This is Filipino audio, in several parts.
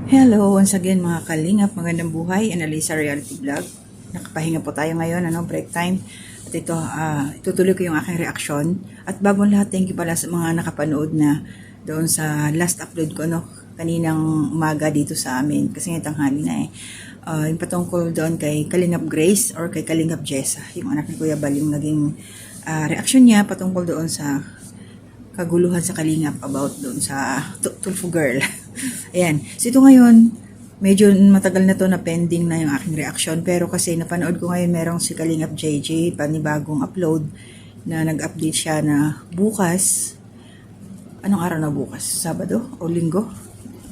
Hello, once again mga kalingap, magandang buhay, Analisa Reality Vlog. Nakapahinga po tayo ngayon, break time. At ito, itutuloy ko yung aking reaksyon. At bagong lahat, thank you pala sa mga nakapanood na doon sa last upload ko, kaninang umaga dito sa amin. Kasi ngayong tanghali na yung patungkol doon kay Kalingap Grace or kay Kalingap Jessa, yung anak ni Kuya Bal, yung naging reaksyon niya patungkol doon sa kaguluhan sa Kalingap about doon sa Tulfo Girl. Ayan. So ito ngayon, medyo matagal na to na pending na yung aking reaction. Pero kasi napanood ko ngayon merong si Kalingap JJ, panibagong upload na nag-update siya na bukas. Anong araw na bukas? Sabado o Linggo?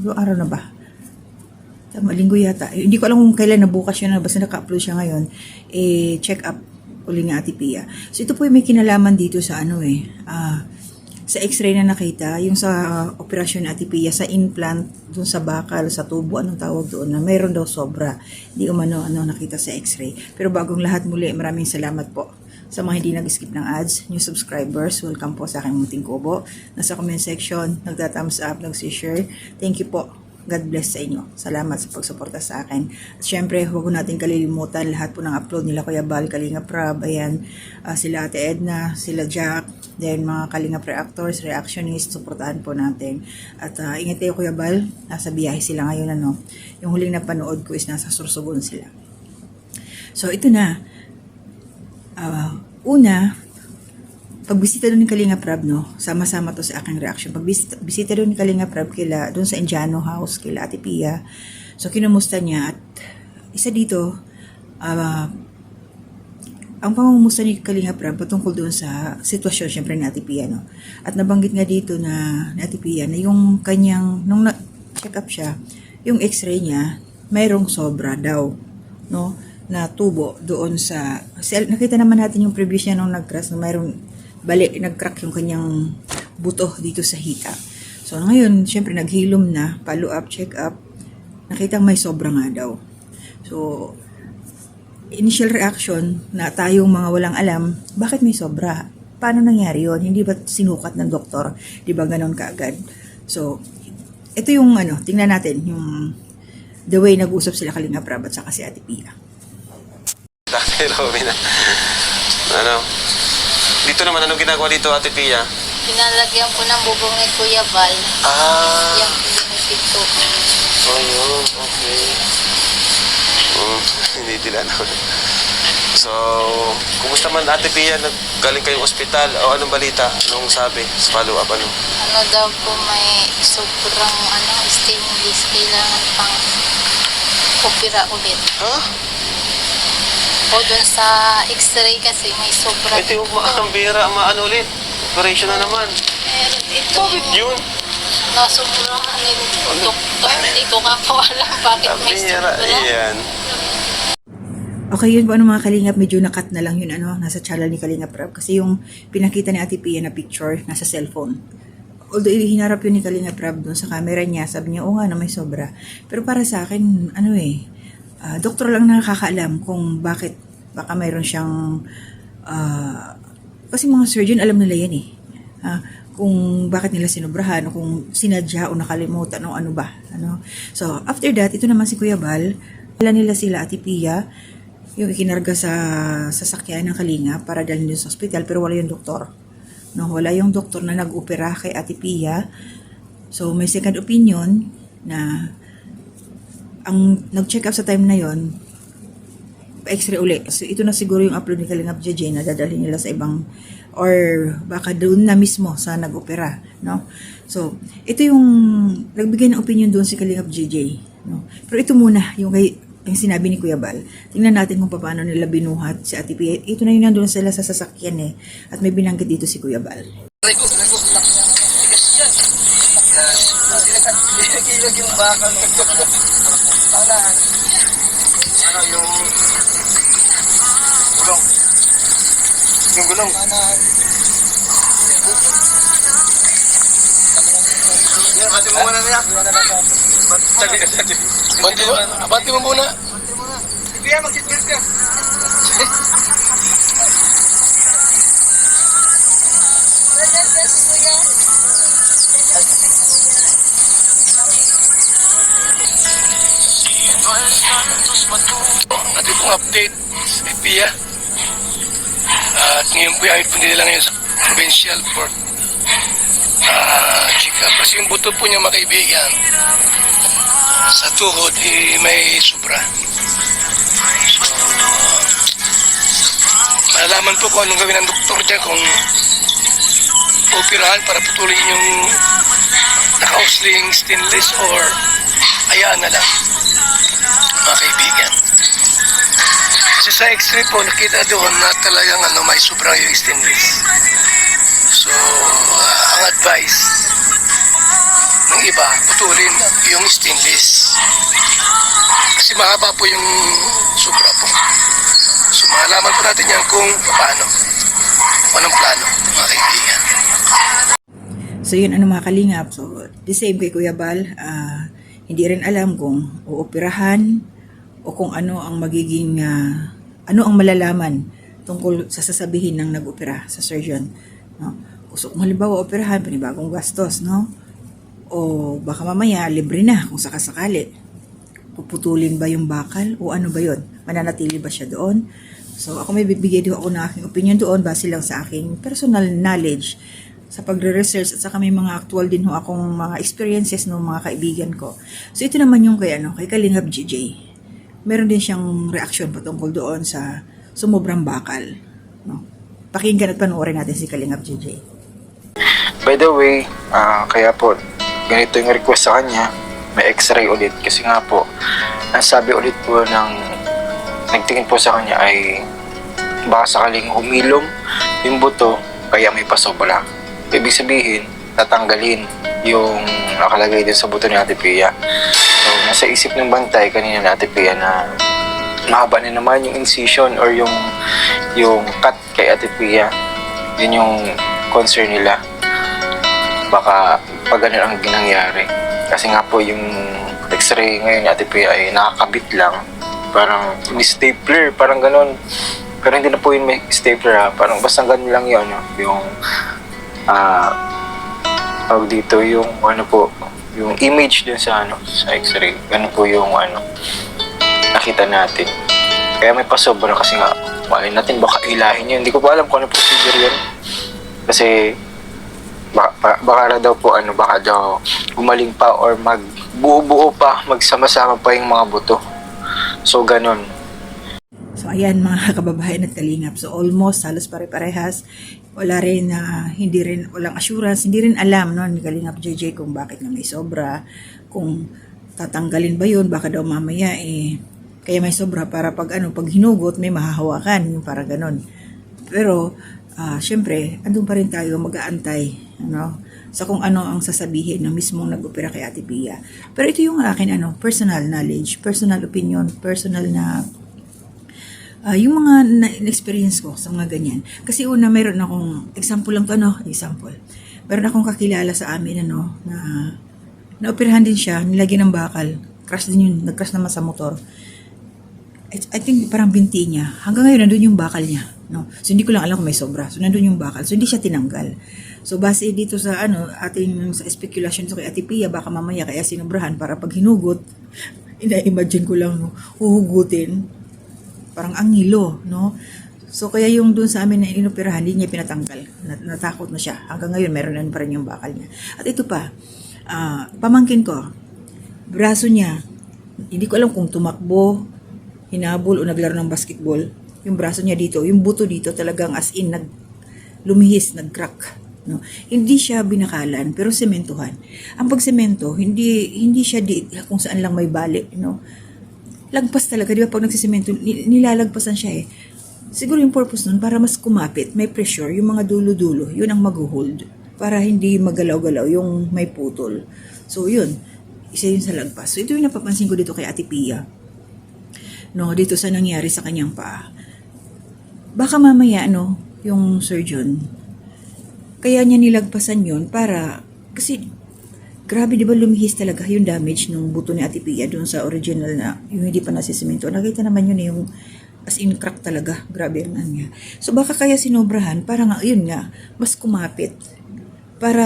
Anong araw na ba? Tama, Linggo yata. Hindi ko alam kung kailan na bukas yun. Basta naka-upload siya ngayon. Check up uli nga Ate Pia. So ito po yung may kinalaman dito sa sa x-ray na nakita, yung sa operasyon ni Ate Pia, sa implant, dun sa bakal, sa tubo, anong tawag doon, na mayroon daw sobra. Hindi umano nakita sa x-ray. Pero bagong lahat muli, maraming salamat po sa mga hindi nag-skip ng ads, new subscribers, welcome po sa aking munting kubo. Nasa comment section, nagta-thumbs up, nag-share. Thank you po. God bless sa inyo. Salamat sa pagsuporta sa akin. At syempre, huwag natin kalilimutan lahat po ng upload nila Kuya Bal, Kalingap Rab, ayan, sila Ate Edna, sila Jack, then mga Kalingap reactors, reactionists, suportahan po natin. At ingat kayo Kuya Bal, nasa biyahe sila ngayon, yung huling napanood ko is nasa Sorsogon sila. So, ito na. Una, pagbisita doon ni Kalingap Rab, sama-sama to sa aking reaction. Pagbisita doon ni Kalingap Rab doon sa Indiano House, kila Ate Pia. So, kinumusta niya at isa dito, ang pamumusta ni Kalingap Rab patungkol doon sa sitwasyon, syempre ni Ate Pia, At nabanggit nga dito na ni Ate Pia na yung kanyang, nung na-check up siya, yung x-ray niya, mayroong sobra daw, na tubo doon sa, nakita naman natin yung previous niya nung nag-crash na mayroong nag-crack yung kanyang buto dito sa hita. So, ngayon, syempre, naghilom na, follow-up, check-up, nakita may sobra nga daw. So, initial reaction na tayong mga walang alam, bakit may sobra? Paano nangyari yun? Hindi ba sinukat ng doktor? Di ba ganon kaagad? So, ito yung tingnan natin, yung the way nag-usap sila Kalingap Rab at saka si Ate Pia. Dati, Robin, dito naman, anong ginagawa dito, Ate Pia? Pinalagyan ko ng bubong ni Kuya Bal. Yung pinipito. Oh, yun. Okay. Hindi tila naman. So, kumusta man, Ate Pia? Galing kayong ospital? O anong balita? Anong sabi? Follow-up, ano? Ano daw po, may sobrang stainless. Kailangan pang opera ulit. Huh? O dun sa x-ray kasi may sobrang. Ito yung makakambira, maano ulit. Operation na naman. Meron ito Bakit yun? Nasobrahan ni doktor. Hindi ko kakawalan bakit may Kambira, sobra. yan. Okay, yun po mga Kalingap, medyo nakat na lang yun, nasa channel ni Kalingap Rab. Kasi yung pinakita ni Ate Pia na picture, nasa cellphone. Although hinarap yun ni Kalingap Rab doon sa camera niya, sabi niya, nga na may sobra. Pero para sa akin, doktor lang nakakaalam kung bakit, baka mayroon siyang, kasi mga surgeon alam nila yan kung bakit nila sinobrahan, o kung sinadya o nakalimutan, o ano ba. So, after that, ito naman si Kuya Bal, wala nila sila Ate Pia, yung ikinarga sa sasakyan ng Kalingap para dalhin sa hospital, pero wala yung doktor. Wala yung doktor na nag-opera kay Ate Pia. So, may second opinion na ang nag-check up sa time na yon, pa-x-ray uli. So, ito na siguro yung upload ni Kalingap JJ na dadalhin nila sa ibang, or baka doon na mismo sa nag-opera. So, ito yung nagbigay ng opinion doon si Kalingap JJ. Pero ito muna, yung sinabi ni Kuya Bal. Tingnan natin kung paano nila binuhat si Ate Pia. Ito na yun nandun sila sa sasakyan At may binanggit dito si Kuya Bal. Kilog yung bakal. Yung gulong. Yung gulong. Bati mo muna niya. Bati mo muna. Kaya mag-sit ka. Natin pong update sa Pia. At ngayon po yung po nila ngayon sa provincial court. Chika. Kasi yung buto po niya mga kaibigan sa tuhod may sobra. So, malalaman po kung anong gawin ng doktor dyan kung operahan para putulin yung naka-usling stainless or hayaan na lang mga kaibigan. Kasi sa x-ray po nakita doon na talagang may sobrang yung stainless. So ang advice ng iba putulin yung stainless kasi mahaba po yung sobra po. So malaman po natin yan kung paano, anong plano mga kaibigan. So yun mga kalingap. So the same kay Kuya Bal, hindi rin alam kung uoperahan o kung ano ang magiging ano ang malalaman tungkol sa sasabihin ng nag-opera sa surgeon, no? So kung halimbawa operahan, panibagong gastos, no? O baka mamaya libre na kung sakasakali. Puputulin ba yung bakal o ano ba yun? Mananatili ba siya doon? So ako may bibigay din ako ng aking opinion doon base lang sa aking personal knowledge sa pagre-research at saka may mga actual din ho akong mga experiences ng mga kaibigan ko. So ito naman yung kay Kalingap GJ. Meron din siyang reaction patungkol doon sa sumubrang bakal, no? Pakinggan at panoorin natin si Kalingap GJ. By the way, kaya po ganito yung request sa kanya, may x-ray ulit kasi nga po ang sabi ulit po ng nagtingin po sa kanya ay baka sakaling humilom yung buto kaya may pasobra. Ibig sabihin, tatanggalin yung nakalagay din sa buto ni Ate Pia. So, nasa isip ng bantay kanina ni Ate Pia na mahaba na naman yung incision or yung cut kay Ate Pia. Yun yung concern nila. Baka pag ganun ang ginangyari. Kasi nga po yung x-ray ngayon ni Ate Pia ay nakakabit lang. Parang may stapler, parang ganun. Pero hindi na po yun may stapler ha. Parang basta ganun lang yun. Yung tawag dito yung yung image dun sa sa x-ray. Ganun po yung nakita natin. Kaya may pasobra kasi nga malay natin baka ilahin yun. Hindi ko pa alam kung ano procedure yun. Kasi baka daw po baka daw gumaling pa or magbuo-buo pa, magsama-sama pa yung mga buto. So ganun. So ayan mga kababayan at kalingap. So almost halos pare-parehas. Wala rin walang assurance, hindi rin alam ni Kalingap JJ kung bakit na may sobra, kung tatanggalin ba yun, baka daw mamaya kaya may sobra para pag hinugot may mahahawakan, yung para ganon. Pero syempre, andun pa rin tayo mag-aantay sa kung ano ang sasabihin ng mismong nag-opera kay Ate Pia. Pero ito yung akin personal knowledge, personal opinion, personal na yung mga na-experience ko sa mga ganyan. Kasi una, mayroon akong, example lang to, example. Meron akong kakilala sa amin, na naoperahan din siya, nilagyan ng bakal. Crash din yun, nag-crash naman sa motor. I think parang binti niya. Hanggang ngayon, nandun yung bakal niya. No? So, hindi ko lang alam kung may sobra. So, nandun yung bakal. So, hindi siya tinanggal. So, base dito sa, sa speculation so kay Ate Pia, baka mamaya kaya sinobrahan para pag hinugot, ina-imagine ko lang, huhugutin. Parang angilo, no? So, kaya yung dun sa amin na inoperahan, hindi niya pinatanggal. Natakot na siya. Hanggang ngayon, meron na pa rin yung bakal niya. At ito pa, pamangkin ko, braso niya, hindi ko alam kung tumakbo, hinabol o naglaro ng basketball. Yung braso niya dito, yung buto dito talagang as in, lumihis, nag-crack. No? Hindi siya binakalan, pero sementuhan. Ang pagsemento, hindi siya kung saan lang may bali, no? Lagpas talaga, di ba? Pag nagsisemento, nilalagpasan siya Siguro yung purpose nun, para mas kumapit, may pressure, yung mga dulo-dulo, yun ang mag-hold. Para hindi magalaw-galaw yung may putol. So, yun. Isa yun sa lagpas. So, ito yung napapansin ko dito kay Ate Pia. Dito sa nangyari sa kanyang paa. Baka mamaya, yung surgeon, kaya niya nilagpasan yun para, kasi, grabe, di ba lumihis talaga yung damage ng buto ni Ate Pia doon sa original na, yung hindi pa nasisemento. Nakita naman yun yung as in crack talaga. Grabe ang niya. So baka kaya sinobrahan para nga, yun nga, mas kumapit. Para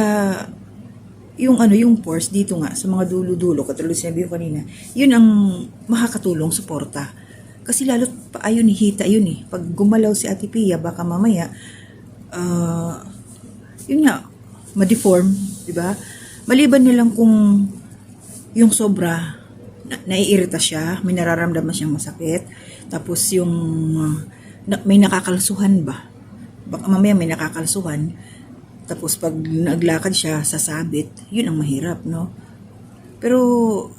yung pores dito nga, sa mga dulo-dulo, katulad sinabi ko kanina, yun ang makakatulong, suporta. Kasi lalo't pa ayun hita yun eh. Pag gumalaw si Ate Pia, baka mamaya, yun nga, ma-deform, di ba? Maliban nilang kung yung sobra, naiirita siya, may nararamdaman siyang masakit, tapos yung may nakakalsuhan ba? Baka mamaya may nakakalsuhan, tapos pag naglakad siya, sasabit, yun ang mahirap, no? Pero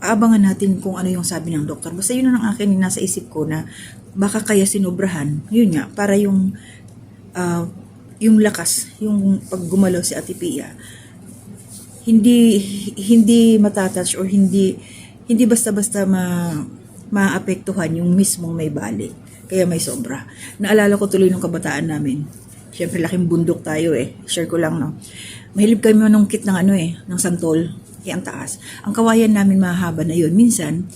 abangan natin kung ano yung sabi ng doktor. Basta yun ang akin nasa isip ko na baka kaya sinobrahan. Yun nga, para yung lakas, yung paggumalaw si Ate Pia, hindi matatouch or hindi basta-basta maapektuhan yung mismong may bali. Kaya may sobra. Naalala ko tuloy nung kabataan namin. Siyempre laking bundok tayo eh. Share ko lang, no. Mahilip kami manungkit ng ng santol. Ang taas. Ang kawayan namin mahaba na yun. Minsan,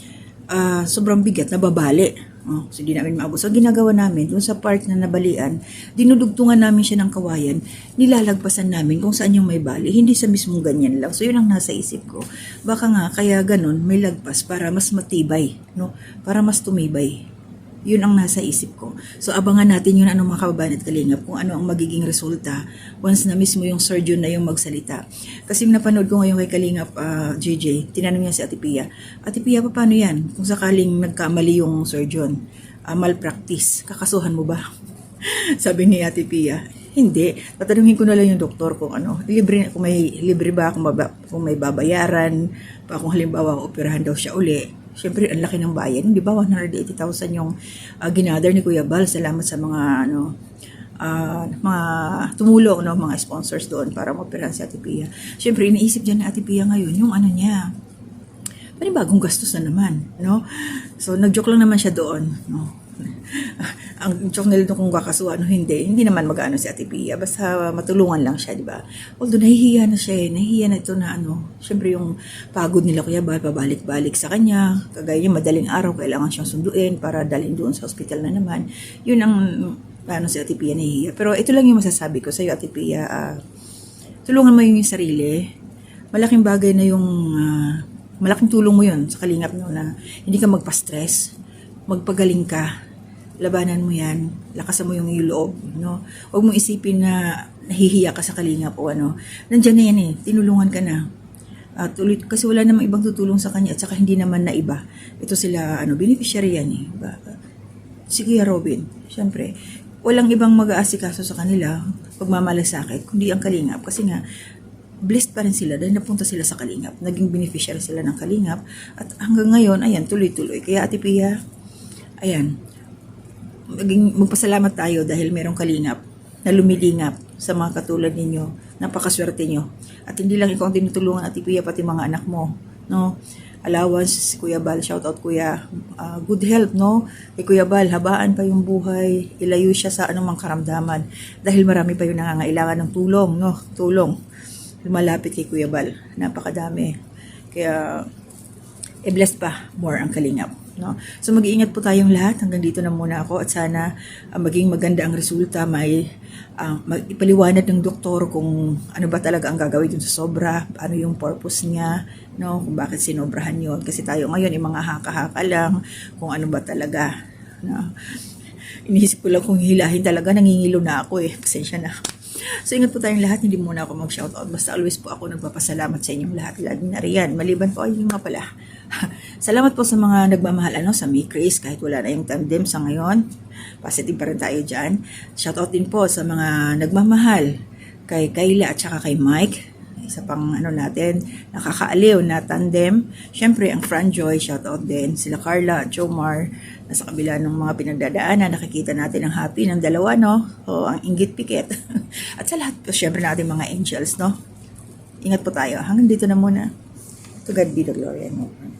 sobrang bigat, nababali. So, di namin maabot. So, ginagawa namin, dun sa part na nabalian, dinudugtungan namin siya ng kawayan, nilalagpasan namin kung saan yung may bali. Hindi sa mismong ganyan lang. So, yun ang nasa isip ko. Baka nga, kaya ganun, may lagpas para mas matibay, no? Para mas tumibay. Yun ang nasa isip ko. So, abangan natin yun, mga kababayan at kalingap, kung ano ang magiging resulta once na mismo yung surgeon na yung magsalita. Kasi napanood ko ngayon kay Kalingap JJ, tinanong niya si Ate Pia, Ate Pia, paano yan? Kung sakaling nagkamali yung surgeon, malpractice, kakasuhan mo ba? Sabi ni Ate Pia, hindi. Tatanungin ko na lang yung doktor kung kung may libre ba, kung may babayaran, pa kung halimbawa operahan daw siya uli. Siyempre, ang laki ng bayan. Di ba, 180,000 yung ginather ni Kuya Bal. Salamat sa mga, mga tumulong, mga sponsors doon para maoperahan si Ate Pia. Siyempre, iniisip dyan ni Ate Pia ngayon, yung niya, panibagong gastos na naman, no? So, nag-joke lang naman siya doon, no? Ang joke nila doon kung kakasuhan o hindi naman mag-ano si Ate Pia, basta matulungan lang siya, di ba? Although nahihiya na siya, nahihiya na ito na syempre yung pagod nila Kuya Bal, pabalik-balik sa kanya, kagaya niya madaling araw, kailangan siyang sunduin para dalhin doon sa ospital na naman. Yun ang, si Ate Pia nahihiya. Pero ito lang yung masasabi ko sa'yo, Ate Pia, tulungan mo yung sarili. Malaking bagay na yung, malaking tulong mo yun sa Kalingap, no, na hindi ka magpa-stress, magpagaling ka, labanan mo yan, lakasan mo yung loob, no? Huwag mong isipin na nahihiya ka sa Kalingap o Nandiyan na yan eh, tinulungan ka na. Kasi wala namang ibang tutulong sa kanya at saka hindi naman na iba. Ito sila, beneficiary yan eh. Si Kuya Robin, syempre, walang ibang mag-aasikaso sa kanila, pagmamalasakit, kundi ang Kalingap. Kasi nga, blessed pa rin sila dahil napunta sila sa Kalingap. Naging beneficiary sila ng Kalingap. At hanggang ngayon, ayan, tuloy-tuloy. Kaya Ate Pia, ayan, magpasalamat tayo dahil merong Kalingap na lumilingap sa mga katulad ninyo. Napakaswerte nyo. At hindi lang ikaw ang tinutulungan, Ate Pia, pati mga anak mo, no? Allowance, Kuya Bal, shout out Kuya, good health, no? Kay Kuya Bal, habaan pa yung buhay, ilayo siya sa anumang karamdaman dahil marami pa yung nangangailangan ng tulong, no? Tulong. Lumalapit kay Kuya Bal, napakadami. Kaya blessed pa more ang Kalingap, no? So mag-iingat po tayong lahat. Hanggang dito na muna ako at sana maging maganda ang resulta. May ipaliwanag ng doktor kung ano ba talaga ang gagawin dun sa sobra, ano yung purpose niya, no? Kung bakit sinobrahan yun. Kasi tayo ngayon mga haka-haka lang kung ano ba talaga, no? Iniisip ko lang kung hilahin talaga, nangingilo na ako eh. Pasensya na. So ingat po tayong lahat, hindi muna ako mag-shoutout. Basta always po ako nagpapasalamat sa inyong lahat. Lagi na riyan. Maliban po ayun nga pala. Salamat po sa mga nagmamahal sa Me Chris, kahit wala na yung tandem sa ngayon. Positive pa rin tayo dyan. Shoutout din po sa mga nagmamahal kay Kayla at saka kay Mike. Isa pang natin, nakakaaliw na tandem. Siyempre, ang Franjoy, shoutout din. Sila Carla at Jomar, nasa kabila ng mga pinagdadaanan, nakikita natin ang happy ng dalawa, no? O ang inggit pikit. At sa lahat po, siyempre natin mga angels, no? Ingat po tayo. Hanggang dito na muna. To God be the glory and honor.